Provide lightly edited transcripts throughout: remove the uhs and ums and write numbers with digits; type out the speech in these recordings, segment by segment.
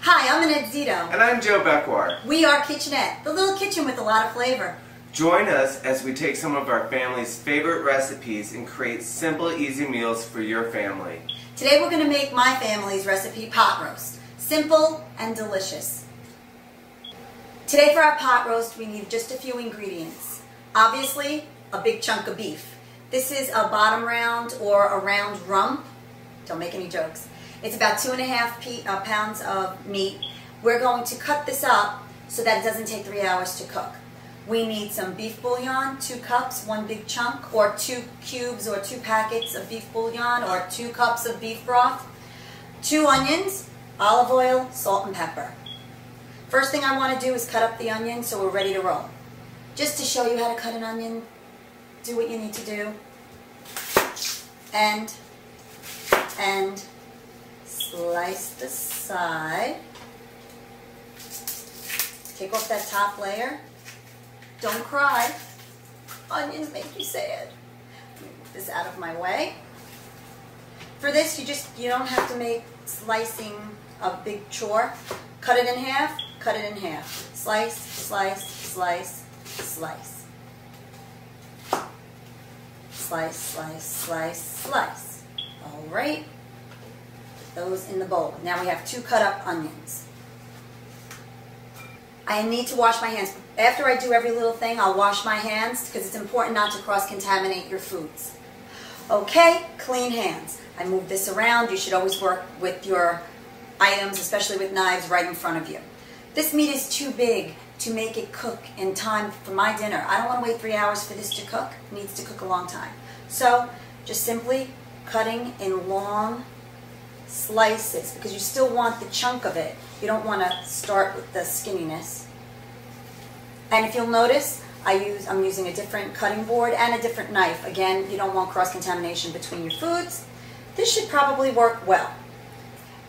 Hi, I'm Annette Zito. And I'm Joe Beckwar. We are Kitchenette, the little kitchen with a lot of flavor. Join us as we take some of our family's favorite recipes and create simple, easy meals for your family. Today we're going to make my family's recipe, pot roast. Simple and delicious. Today for our pot roast we need just a few ingredients. Obviously, a big chunk of beef. This is a bottom round or a round rump. Don't make any jokes. It's about 2.5 pounds of meat. We're going to cut this up so that it doesn't take 3 hours to cook. We need some beef bouillon, 2 cups, 1 big chunk, or 2 cubes or 2 packets of beef bouillon, or 2 cups of beef broth, 2 onions, olive oil, salt and pepper. First thing I want to do is cut up the onion so we're ready to roll. Just to show you how to cut an onion, do what you need to do. And slice the side. Take off that top layer. Don't cry. Onions make you sad. Let me move this out of my way. For this, you don't have to make slicing a big chore. Cut it in half, cut it in half. Slice, slice, slice, slice. Slice, slice, slice, slice. All right. Those in the bowl. Now we have 2 cut up onions. I need to wash my hands. After I do every little thing, I'll wash my hands because it's important not to cross-contaminate your foods. Okay, clean hands. I move this around. You should always work with your items, especially with knives, right in front of you. This meat is too big to make it cook in time for my dinner. I don't want to wait 3 hours for this to cook. It needs to cook a long time. So, just simply cutting in long slices because you still want the chunk of it. You don't want to start with the skinniness. And if you'll notice, I'm using a different cutting board and a different knife. Again, you don't want cross-contamination between your foods. This should probably work well.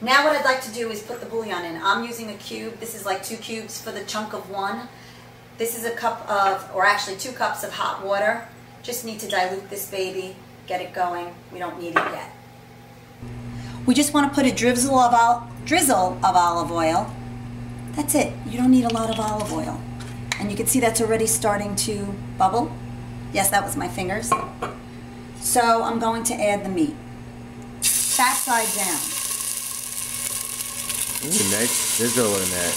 Now what I'd like to do is put the bouillon in. I'm using a cube. This is like 2 cubes for the chunk of 1. This is a cup of, or actually 2 cups of hot water. Just need to dilute this baby, get it going. We don't need it yet. We just want to put a drizzle of olive oil. That's it. You don't need a lot of olive oil. And you can see that's already starting to bubble. Yes, that was my fingers. So I'm going to add the meat. Back side down. Ooh, nice sizzle in that.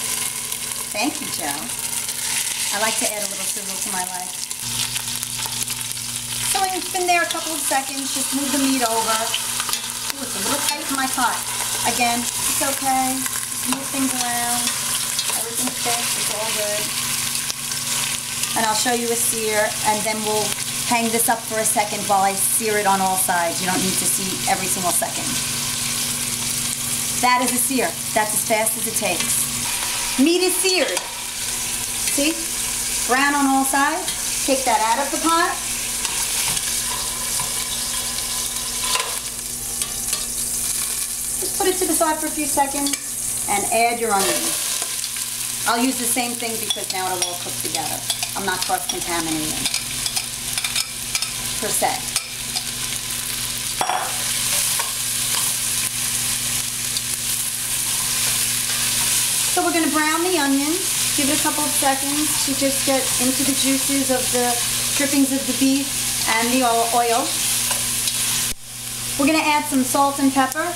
Thank you, Joe. I like to add a little sizzle to my life. So it's been there a couple of seconds. Just move the meat over. Ooh, it's a little tight in my pot. Again, it's okay. Just move things around. Everything's fixed. It's all good. And I'll show you a sear, and then we'll hang this up for a second while I sear it on all sides. You don't need to see every single second. That is a sear. That's as fast as it takes. Meat is seared. See? Brown on all sides. Take that out of the pot. Just put it to the side for a few seconds and add your onions. I'll use the same thing because now it'll all cook together. I'm not cross-contaminating per se. So we're going to brown the onions. Give it a couple of seconds to just get into the juices of the drippings of the beef and the oil. We're going to add some salt and pepper.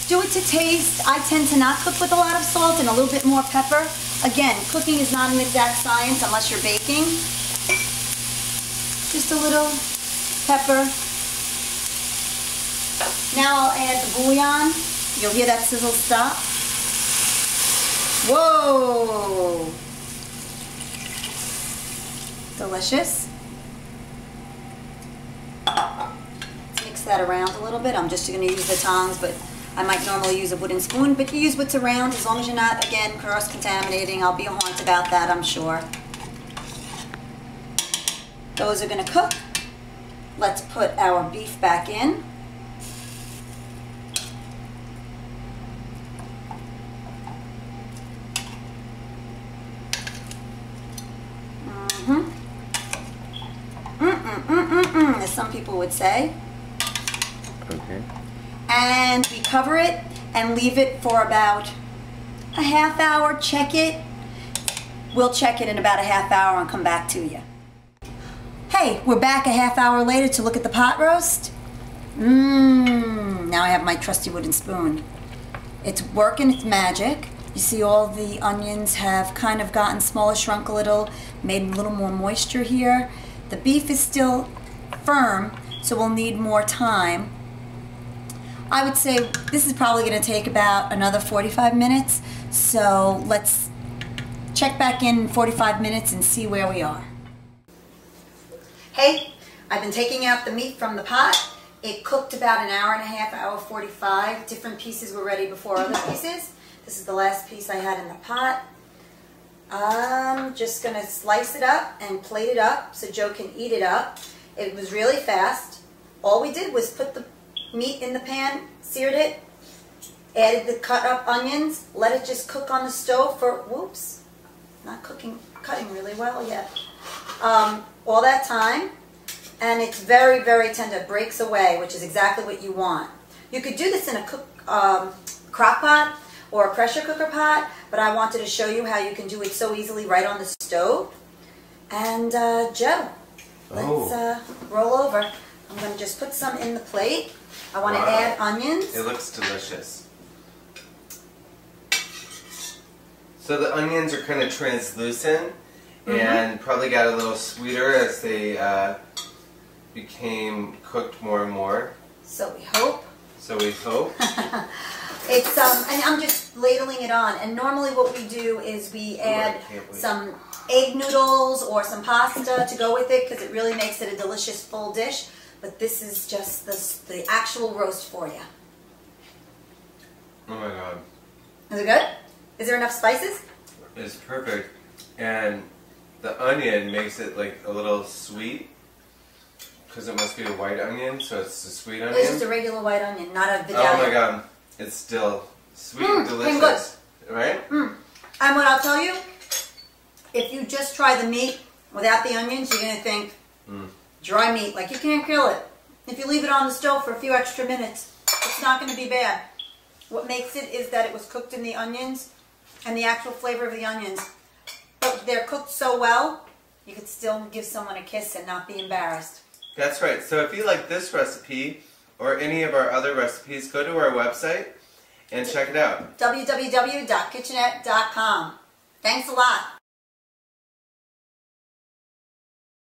Do it to taste. I tend to not cook with a lot of salt and a little bit more pepper. Again, cooking is not an exact science unless you're baking. Just a little pepper. Now I'll add the bouillon. You'll hear that sizzle stop. Whoa! Delicious. Let's mix that around a little bit. I'm just going to use the tongs, but I might normally use a wooden spoon, but you use what's around as long as you're not, again, cross-contaminating. I'll be a haunt about that, I'm sure. Those are going to cook. Let's put our beef back in. As some people would say. Okay. And we cover it and leave it for about a half hour, check it. We'll check it in about a half hour and come back to you. Hey, we're back a half hour later to look at the pot roast. Now I have my trusty wooden spoon. It's working its magic. You see all the onions have kind of gotten smaller, shrunk a little, made a little more moisture here. The beef is still firm, so we'll need more time. I would say this is probably going to take about another 45 minutes, so let's check back in 45 minutes and see where we are. Hey, I've been taking out the meat from the pot. It cooked about an hour and a half, hour 45. Different pieces were ready before other pieces. This is the last piece I had in the pot. I'm just going to slice it up and plate it up so Joe can eat it up. It was really fast. All we did was put the meat in the pan, seared it, added the cut up onions, let it just cook on the stove for, whoops, not cutting really well yet. All that time, and it's very, very tender. It breaks away, which is exactly what you want. You could do this in a crock pot or a pressure cooker pot, but I wanted to show you how you can do it so easily right on the stove. And Joe, let's roll over. I'm going to just put some in the plate. I want to add onions. It looks delicious. So the onions are kind of translucent and probably got a little sweeter as they became cooked more and more. So we hope. So we hope. It's and I'm just ladling it on. And normally what we do is we add some egg noodles or some pasta to go with it because it really makes it a delicious full dish. But this is just the actual roast for you. Oh my God. Is it good? Is there enough spices? It's perfect. And the onion makes it like a little sweet because it must be a white onion, so it's a sweet onion. It's just a regular white onion, not a vagina. Oh my God. It's still sweet and delicious. Good. Right? And what I'll tell you, if you just try the meat without the onions, you're going to think dry meat, like you can't kill it. If you leave it on the stove for a few extra minutes, it's not going to be bad. What makes it is that it was cooked in the onions and the actual flavor of the onions. But they're cooked so well, you could still give someone a kiss and not be embarrassed. That's right. So if you like this recipe or any of our other recipes, go to our website and check it out. www.kitchenette.com. Thanks a lot.